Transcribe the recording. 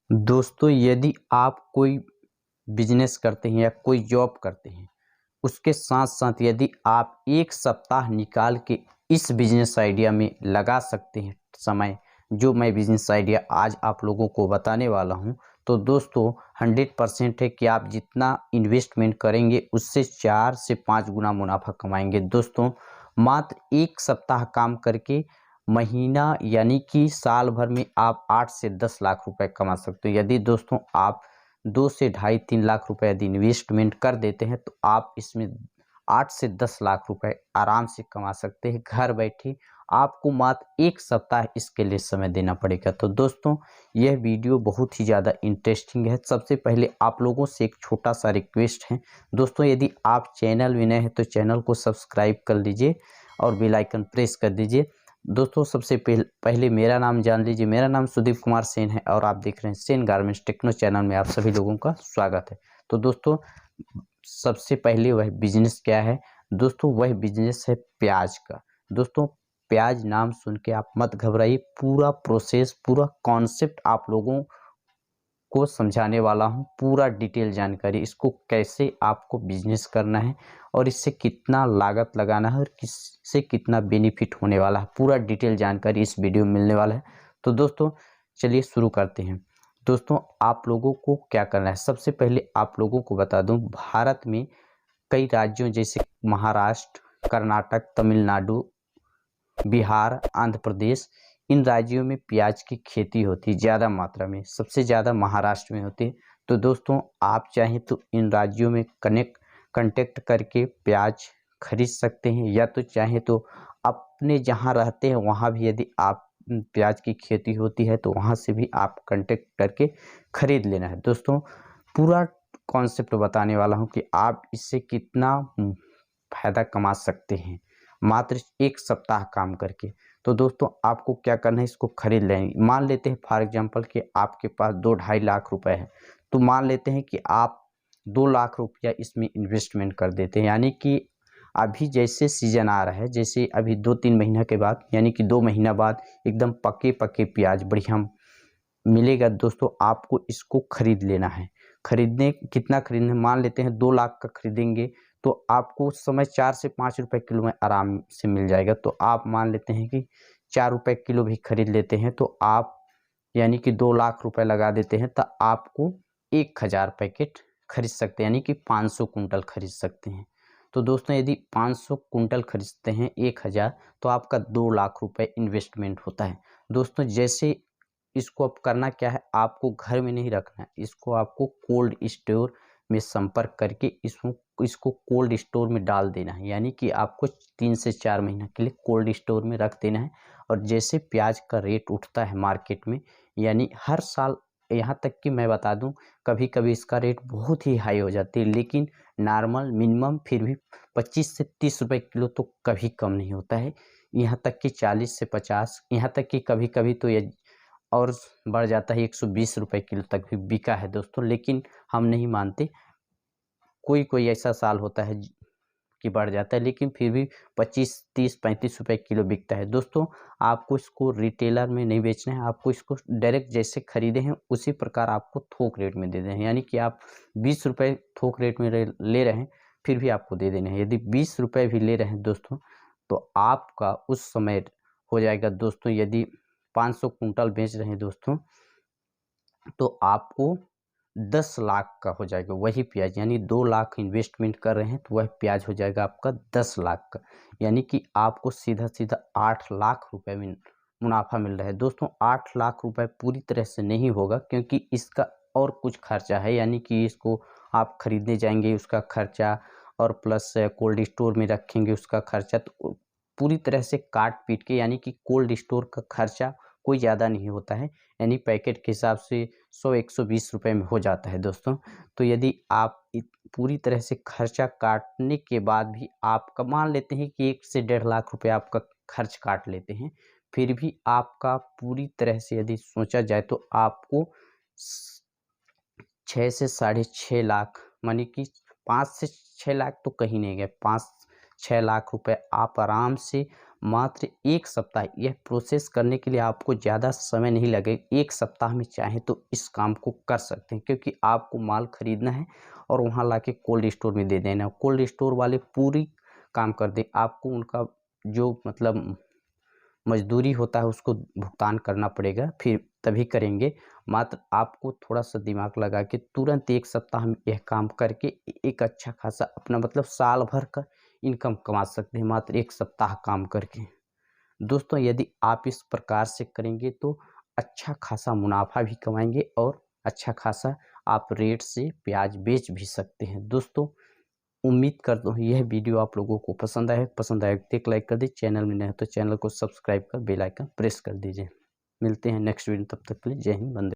दोस्तों, यदि आप कोई बिजनेस करते हैं या कोई जॉब करते हैं, उसके साथ साथ यदि आप एक सप्ताह निकाल के इस बिजनेस आइडिया में लगा सकते हैं समय, जो मैं बिजनेस आइडिया आज आप लोगों को बताने वाला हूं, तो दोस्तों 100% है कि आप जितना इन्वेस्टमेंट करेंगे उससे 4 से 5 गुना मुनाफा कमाएंगे। दोस्तों, मात्र एक सप्ताह काम करके महीना यानी कि साल भर में आप 8 से 10 लाख रुपए कमा सकते हो। यदि दोस्तों आप 2 से ढाई 3 लाख रुपए यदि इन्वेस्टमेंट कर देते हैं तो आप इसमें 8 से 10 लाख रुपए आराम से कमा सकते हैं घर बैठे। आपको मात्र एक सप्ताह इसके लिए समय देना पड़ेगा। तो दोस्तों, यह वीडियो बहुत ही ज़्यादा इंटरेस्टिंग है। सबसे पहले आप लोगों से एक छोटा सा रिक्वेस्ट है दोस्तों, यदि आप चैनल में नए हैं तो चैनल को सब्सक्राइब कर लीजिए और बेल आइकन प्रेस कर दीजिए। दोस्तों, सबसे पहले मेरा नाम जान लीजिए। मेरा नाम सुदीप कुमार सेन है और आप देख रहे हैं सेन गारमेंट्स टेक्नो चैनल में। आप सभी लोगों का स्वागत है। तो दोस्तों, सबसे पहले वह बिजनेस क्या है दोस्तों? वह बिजनेस है प्याज का। दोस्तों, प्याज नाम सुन के आप मत घबराइए। पूरा प्रोसेस, पूरा कॉन्सेप्ट आप लोगों को समझाने वाला हूँ। पूरा डिटेल जानकारी, इसको कैसे आपको बिजनेस करना है और इससे कितना लागत लगाना है और किससे कितना बेनिफिट होने वाला है, पूरा डिटेल जानकारी इस वीडियो में मिलने वाला है। तो दोस्तों, चलिए शुरू करते हैं। दोस्तों, आप लोगों को क्या करना है, सबसे पहले आप लोगों को बता दूं, भारत में कई राज्यों जैसे महाराष्ट्र, कर्नाटक, तमिलनाडु, बिहार, आंध्र प्रदेश, इन राज्यों में प्याज की खेती होती है ज़्यादा मात्रा में। सबसे ज़्यादा महाराष्ट्र में होती है। तो दोस्तों, आप चाहें तो इन राज्यों में कांटेक्ट करके प्याज खरीद सकते हैं, या तो चाहें तो अपने जहां रहते हैं वहां भी यदि आप प्याज की खेती होती है तो वहां से भी आप कांटेक्ट करके खरीद लेना है। दोस्तों, पूरा कॉन्सेप्ट बताने वाला हूं कि आप इससे कितना फायदा कमा सकते हैं मात्र एक सप्ताह काम करके। तो दोस्तों, आपको क्या करना है, इसको खरीद लेंगे। मान लेते हैं फॉर एग्जांपल कि आपके पास 2-2.5 लाख रुपए है, तो मान लेते हैं कि आप 2 लाख रुपया इसमें इन्वेस्टमेंट कर देते हैं। यानी कि अभी जैसे सीजन आ रहा है, जैसे अभी 2-3 महीना के बाद यानी कि 2 महीना बाद एकदम पके पके प्याज बढ़िया मिलेगा। दोस्तों, आपको इसको खरीद लेना है। खरीदने कितना खरीदना है, मान लेते हैं 2 लाख का खरीदेंगे तो आपको उस समय 4 से 5 रुपए किलो में आराम से मिल जाएगा। तो आप मान लेते हैं कि 4 रुपए किलो भी खरीद लेते हैं तो आप यानी कि 2 लाख रुपए लगा देते हैं तो आपको 1000 पैकेट खरीद सकते हैं, यानी कि 500 कुंटल खरीद सकते हैं। तो दोस्तों, यदि 500 कुंटल खरीदते हैं 1000, तो आपका 2 लाख रुपए इन्वेस्टमेंट होता है। दोस्तों, जैसे इसको अब करना क्या है, आपको घर में नहीं रखना है, इसको आपको कोल्ड स्टोर में संपर्क करके इसको कोल्ड स्टोर में डाल देना है। यानी कि आपको 3 से 4 महीना के लिए कोल्ड स्टोर में रख देना है। और जैसे प्याज का रेट उठता है मार्केट में, यानी हर साल, यहाँ तक कि मैं बता दूं, कभी कभी इसका रेट बहुत ही हाई हो जाती है, लेकिन नॉर्मल मिनिमम फिर भी 25 से 30 रुपए किलो तो कभी कम नहीं होता है। यहाँ तक कि 40 से 50, यहाँ तक कि कभी कभी तो ये और बढ़ जाता है, 120 रुपए किलो तक भी बिका है दोस्तों। लेकिन हम नहीं मानते, कोई कोई ऐसा साल होता है कि बढ़ जाता है, लेकिन फिर भी 25, 30, 35 रुपए किलो बिकता है। दोस्तों, आपको इसको रिटेलर में नहीं बेचना है, आपको इसको डायरेक्ट जैसे खरीदे हैं उसी प्रकार आपको थोक रेट में दे देना है। यानी कि आप 20 रुपए थोक रेट में ले रहे हैं, फिर भी आपको दे देना है। यदि 20 रुपए भी ले रहे हैं दोस्तों, तो आपका उस समय हो जाएगा दोस्तों, यदि 500 कुंटल बेच रहे हैं दोस्तों, तो आपको 10 लाख का हो जाएगा वही प्याज। यानी 2 लाख इन्वेस्टमेंट कर रहे हैं तो वह प्याज हो जाएगा आपका 10 लाख का। यानी कि आपको सीधा सीधा 8 लाख रुपए में मुनाफा मिल रहा है। दोस्तों, 8 लाख रुपए पूरी तरह से नहीं होगा, क्योंकि इसका और कुछ खर्चा है। यानी कि इसको आप खरीदने जाएंगे उसका खर्चा, और प्लस कोल्ड स्टोर में रखेंगे उसका खर्चा, तो पूरी तरह से काट पीट के, यानी कि कोल्ड स्टोर का खर्चा कोई ज़्यादा नहीं होता है। यानी पैकेट के हिसाब से 100-120 रुपए में हो जाता है दोस्तों। तो यदि आप पूरी तरह से खर्चा काटने के बाद भी आपका मान लेते हैं कि 1 से 1.5 लाख रुपए आपका खर्च काट लेते हैं, फिर भी आपका पूरी तरह से यदि सोचा जाए तो आपको 6 से 6.5 लाख, मानी कि 5 से 6 लाख तो कहीं नहीं गए, 5-6 लाख रुपए आप आराम से मात्र 1 सप्ताह, यह प्रोसेस करने के लिए आपको ज़्यादा समय नहीं लगेगा। 1 सप्ताह में चाहें तो इस काम को कर सकते हैं, क्योंकि आपको माल खरीदना है और वहाँ लाके कोल्ड स्टोर में दे देना। कोल्ड स्टोर वाले पूरी काम कर दें, आपको उनका जो मतलब मजदूरी होता है उसको भुगतान करना पड़ेगा, फिर तभी करेंगे। मात्र आपको थोड़ा सा दिमाग लगा के तुरंत 1 सप्ताह में यह काम करके एक अच्छा खासा अपना मतलब साल भर का इनकम कमा सकते हैं, मात्र 1 सप्ताह काम करके। दोस्तों, यदि आप इस प्रकार से करेंगे तो अच्छा खासा मुनाफा भी कमाएंगे और अच्छा खासा आप रेट से प्याज बेच भी सकते हैं। दोस्तों, उम्मीद करता हूँ यह वीडियो आप लोगों को पसंद आए तो एक लाइक कर दीजिए। चैनल में नए हैं तो चैनल को सब्सक्राइब कर बेल आइकन प्रेस कर दीजिए। मिलते हैं नेक्स्ट वीडियो, तब तक के लिए जय हिंद, वंदे।